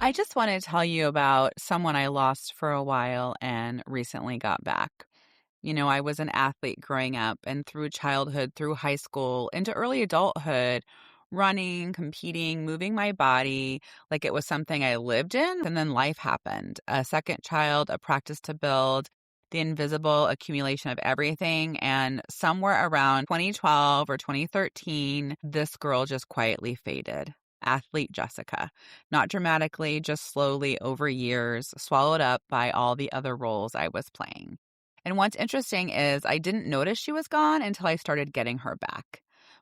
I just want to tell you about someone I lost for a while and recently got back. I was an athlete growing up and through childhood, through high school, into early adulthood, running, competing, moving my body like it was something I lived in. And then life happened. A second child, a practice to build, the invisible accumulation of everything. And somewhere around 2012 or 2013, this girl just quietly faded. Athlete Jessica. Not dramatically, just slowly over years, swallowed up by all the other roles I was playing. And what's interesting is I didn't notice she was gone until I started getting her back.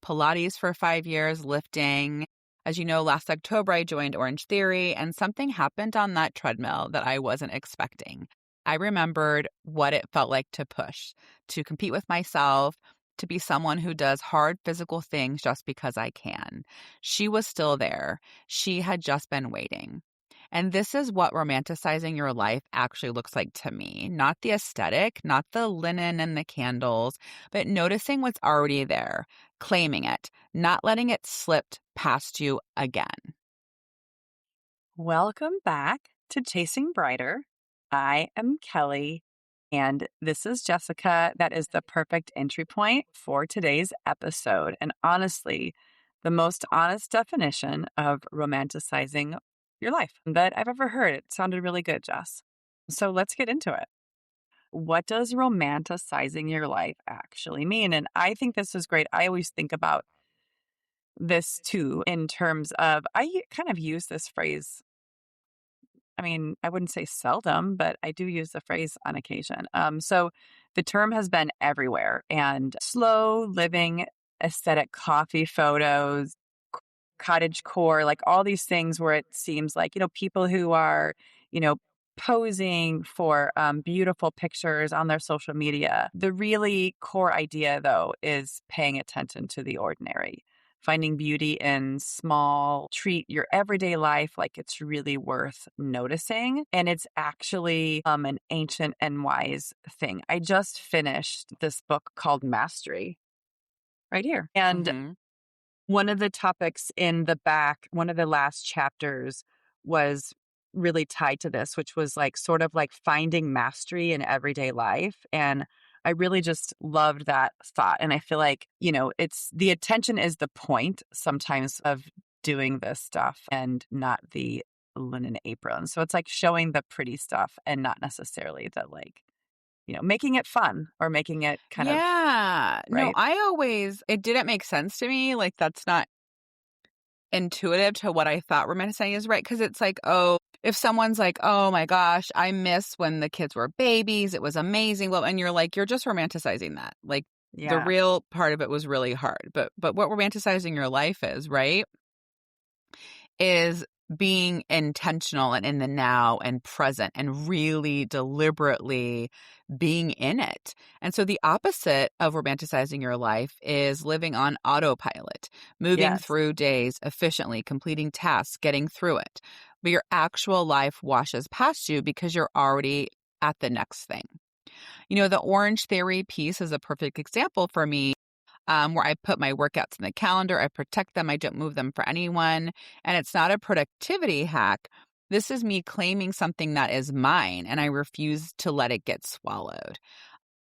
Pilates for 5 years, lifting. As you know, last October I joined Orange Theory, and something happened on that treadmill that I wasn't expecting. I remembered what it felt like to push, to compete with myself, to be someone who does hard physical things just because I can. She was still there. She had just been waiting. And this is what romanticizing your life actually looks like to me. Not the aesthetic, not the linen and the candles, but noticing what's already there, claiming it, not letting it slip past you again. Welcome back to Chasing Brighter. I am Kelly, and this is Jessica. That is the perfect entry point for today's episode. And honestly, the most honest definition of romanticizing your life that I've ever heard. It sounded really good, Jess. So let's get into it. What does romanticizing your life actually mean? And I think this is great. I always think about this too in terms of, I kind of use this phrase. I mean, I wouldn't say seldom, but I do use the phrase on occasion. So the term has been everywhere, and slow living, aesthetic coffee photos, cottage core, like all these things where it seems like, people who are, you know, posing for beautiful pictures on their social media. The really core idea, though, is paying attention to the ordinary, finding beauty in small, treat your everyday life like it's really worth noticing. And it's actually an ancient and wise thing. I just finished this book called Mastery right here. And Mm-hmm. one of the topics in the back, one of the last chapters was really tied to this, which was like sort of like finding mastery in everyday life. And I really just loved that thought. And I feel like, it's the attention is the point sometimes of doing this stuff and not the linen apron. So it's like showing the pretty stuff and not necessarily the making it fun or making it kind of Yeah. No, right. it didn't make sense to me. Like, that's not intuitive to what I thought romanticizing is, right? Because it's like, oh, if someone's like, oh my gosh, I miss when the kids were babies, it was amazing. Well, and you're like, you're just romanticizing that. Like, the Yeah. real part of it was really hard. But what romanticizing your life is, right? Is being intentional and in the now and present and really deliberately being in it. And so the opposite of romanticizing your life is living on autopilot, moving Yes. through days efficiently, completing tasks, getting through it. But your actual life washes past you because you're already at the next thing. The Orange Theory piece is a perfect example for me, where I put my workouts in the calendar. I protect them. I don't move them for anyone. And it's not a productivity hack. This is me claiming something that is mine, and I refuse to let it get swallowed.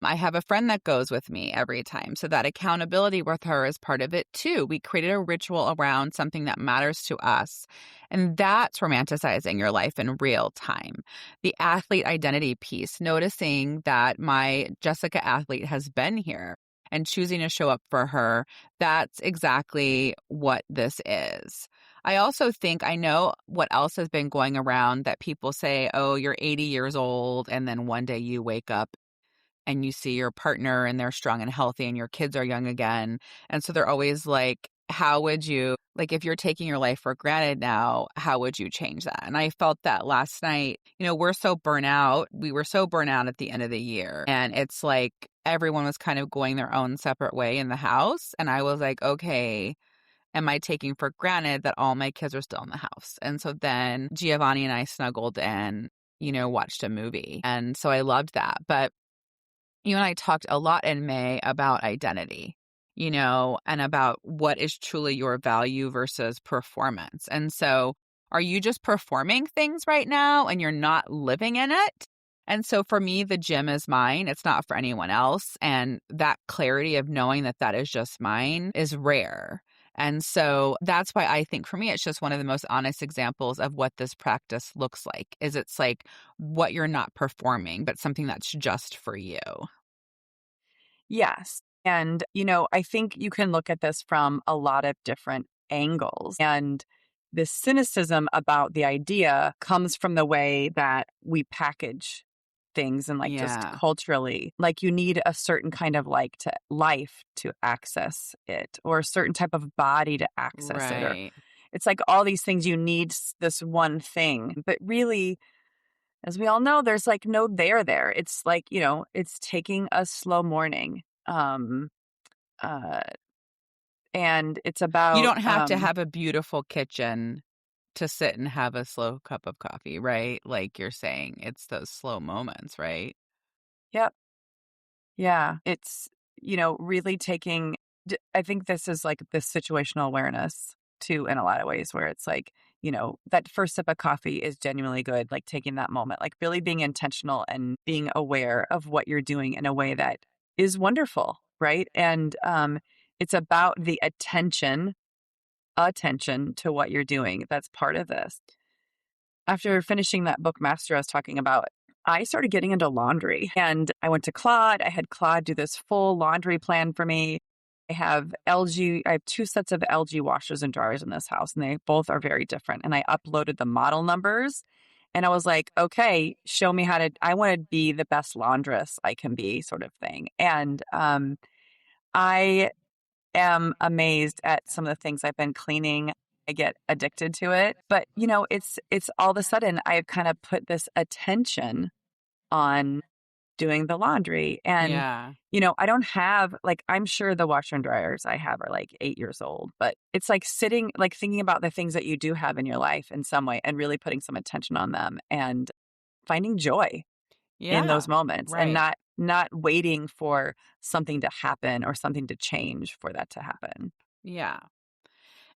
I have a friend that goes with me every time, so that accountability with her is part of it too. We created a ritual around something that matters to us, and that's romanticizing your life in real time. The athlete identity piece, noticing that my Jessica athlete has been here and choosing to show up for her, that's exactly what this is. I also think I know what else has been going around that people say, oh, you're 80 years old, and then one day you wake up and you see your partner and they're strong and healthy and your kids are young again. And so they're always like, how would you, like, if you're taking your life for granted now, how would you change that? And I felt that last night. We're so burnt out. We were so burnt out at the end of the year. And it's like everyone was kind of going their own separate way in the house. And I was like, okay, am I taking for granted that all my kids are still in the house? And so then Giovanni and I snuggled and, watched a movie. And so I loved that. But you and I talked a lot in May about identity, and about what is truly your value versus performance. And so Are you just performing things right now and you're not living in it? And so for me, the gym is mine. It's not for anyone else. And that clarity of knowing that that is just mine is rare. And so that's why I think for me, it's just one of the most honest examples of what this practice looks like, is it's like what you're not performing, but something that's just for you. Yes. And, I think you can look at this from a lot of different angles. And the cynicism about the idea comes from the way that we package things and like just Yeah, culturally. Like you need a certain kind of like to life to access it or a certain type of body to access it. Or right. it's like all these things you need this one thing. But really, as we all know, there's like no there. It's like, it's taking a slow morning. Uh, and it's You about, don't have to have a beautiful kitchen to sit and have a slow cup of coffee, right? Like you're saying, it's those slow moments, right? yep. Yeah. It's, really taking, I think this is like the situational awareness too, in a lot of ways, where it's like, that first sip of coffee is genuinely good, like taking that moment, like really being intentional and being aware of what you're doing in a way that is wonderful. Right. And, it's about the attention to what you're doing. That's part of this. After finishing that book Master I was talking about, I started getting into laundry and I went to Claude. I had Claude do this full laundry plan for me. I have two sets of LG washers and dryers in this house, and they both are very different. And I uploaded the model numbers and I was like, okay, show me I want to be the best laundress I can be, sort of thing. And I am amazed at some of the things I've been cleaning. I get addicted to it. But, it's all of a sudden I've kind of put this attention on doing the laundry. And, Yeah. I don't have like, I'm sure the washer and dryers I have are like 8 years old, but it's like sitting, like thinking about the things that you do have in your life in some way and really putting some attention on them and finding joy in those Yeah. moments and Right. not waiting for something to happen or something to change for that to happen. Yeah.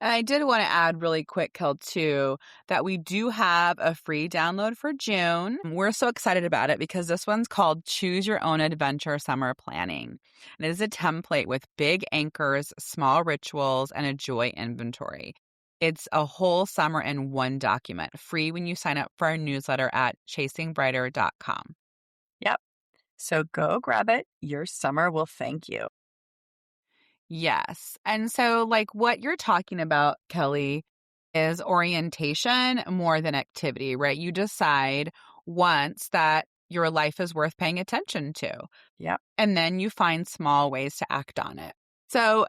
And I did want to add really quick, Kel, too, that we do have a free download for June. We're so excited about it because this one's called Choose Your Own Adventure Summer Planning. And it is a template with big anchors, small rituals, and a joy inventory. It's a whole summer in one document, free when you sign up for our newsletter at chasingbrighter.com. Yep. So go grab it. Your summer will thank you. Yes. And so, like, what you're talking about, Kelly, is orientation more than activity, right? You decide once that your life is worth paying attention to, Yep. and then you find small ways to act on it. So,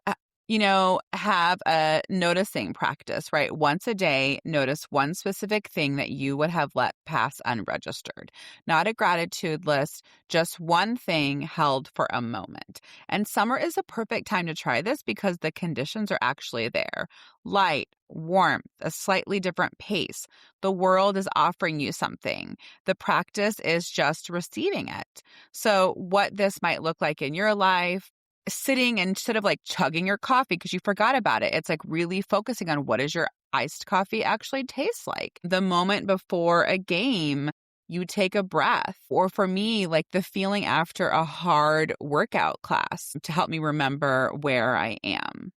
have a noticing practice, right? Once a day, notice one specific thing that you would have let pass unregistered. Not a gratitude list, just one thing held for a moment. And summer is a perfect time to try this because the conditions are actually there. Light, warmth, a slightly different pace. The world is offering you something. The practice is just receiving it. So, what this might look like in your life, sitting instead of like chugging your coffee because you forgot about it. It's like really focusing on what does your iced coffee actually taste like. The moment before a game, you take a breath. Or for me, like the feeling after a hard workout class to help me remember where I am.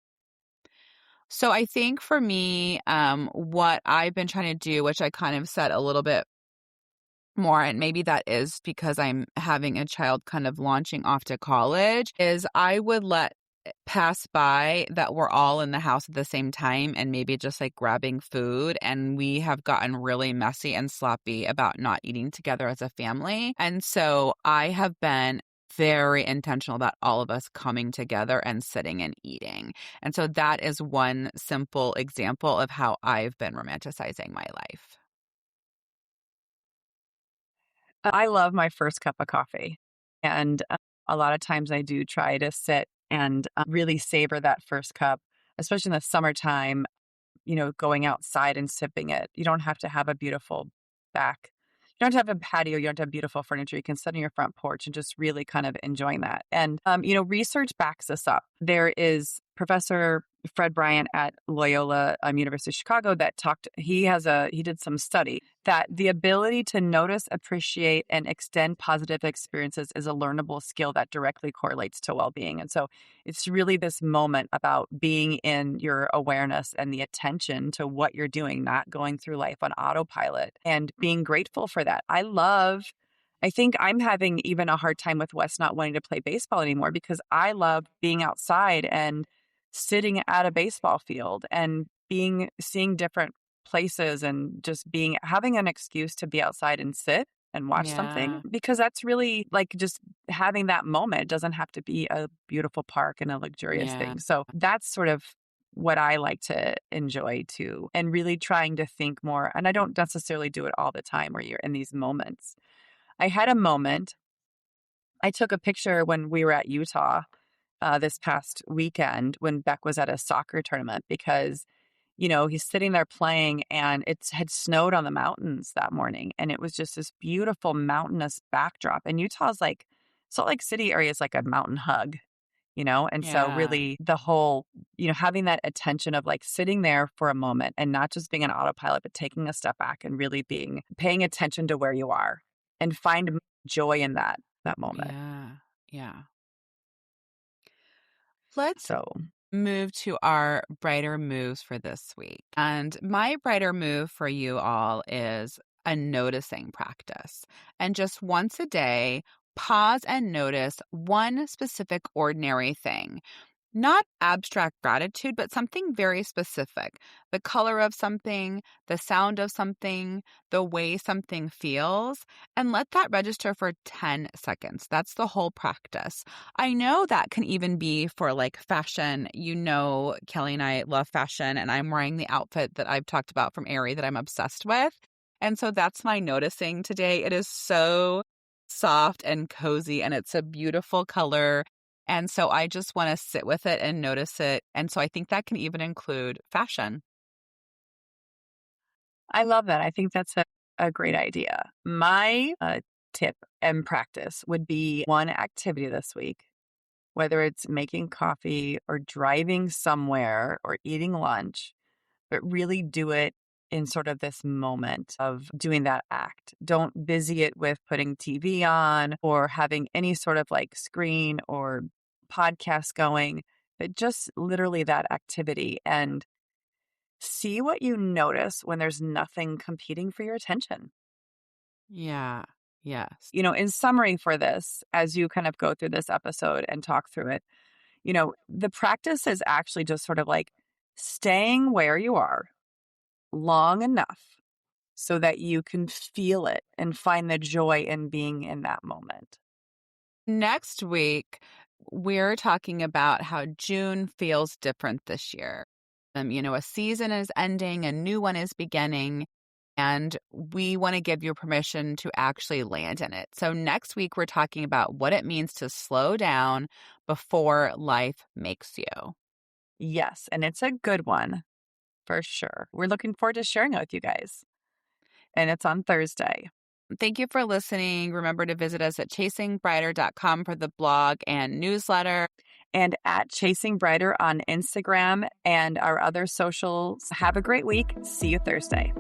So I think for me, what I've been trying to do, which I kind of said a little bit more, and maybe that is because I'm having a child kind of launching off to college, is I would let it pass by that we're all in the house at the same time and maybe just like grabbing food. And we have gotten really messy and sloppy about not eating together as a family. And so I have been very intentional about all of us coming together and sitting and eating. And so that is one simple example of how I've been romanticizing my life. I love my first cup of coffee. And a lot of times I do try to sit and really savor that first cup, especially in the summertime, going outside and sipping it. You don't have to have a beautiful back. You don't have to have a patio. You don't have to have beautiful furniture. You can sit on your front porch and just really kind of enjoying that. And, research backs this up. There is Professor Fred Bryant at Loyola University of Chicago that he did some study that the ability to notice, appreciate, and extend positive experiences is a learnable skill that directly correlates to well-being. And so it's really this moment about being in your awareness and the attention to what you're doing, not going through life on autopilot and being grateful for that. I think I'm having even a hard time with Wes not wanting to play baseball anymore because I love being outside and sitting at a baseball field and seeing different places and just having an excuse to be outside and sit and watch something Yeah. because that's really like just having that moment. It doesn't have to be a beautiful park and a luxurious Yeah. thing. So that's sort of what I like to enjoy too, and really trying to think more. And I don't necessarily do it all the time where you're in these moments. I had a moment. I took a picture when we were at Utah this past weekend when Beck was at a soccer tournament because, he's sitting there playing and it had snowed on the mountains that morning. And it was just this beautiful mountainous backdrop. And Utah's like, Salt Lake City area is like a mountain hug. And so Yeah. really the whole, having that attention of like sitting there for a moment and not just being an autopilot, but taking a step back and really paying attention to where you are and find joy in that moment. Yeah. Yeah. Let's So move to our brighter moves for this week. And my brighter move for you all is a noticing practice. And just once a day, pause and notice one specific ordinary thing. Not abstract gratitude, but something very specific. The color of something, the sound of something, the way something feels, and let that register for 10 seconds. That's the whole practice. I know that can even be for like fashion. Kelly and I love fashion, and I'm wearing the outfit that I've talked about from Aerie that I'm obsessed with. And so that's my noticing today. It is so soft and cozy, and it's a beautiful color. And so I just want to sit with it and notice it. And so I think that can even include fashion. I love that. I think that's a great idea. My tip and practice would be one activity this week, whether it's making coffee or driving somewhere or eating lunch, but really do it in sort of this moment of doing that act. Don't busy it with putting TV on or having any sort of like screen or podcast going, but just literally that activity and see what you notice when there's nothing competing for your attention. Yeah. Yes. In summary for this, as you kind of go through this episode and talk through it, the practice is actually just sort of like staying where you are long enough so that you can feel it and find the joy in being in that moment. Next week, we're talking about how June feels different this year. A season is ending, a new one is beginning, and we want to give you permission to actually land in it. So next week, we're talking about what it means to slow down before life makes you. Yes, and it's a good one for sure. We're looking forward to sharing it with you guys. And it's on Thursday. Thank you for listening. Remember to visit us at chasingbrighter.com for the blog and newsletter. And at Chasing Brighter on Instagram and our other socials. Have a great week. See you Thursday.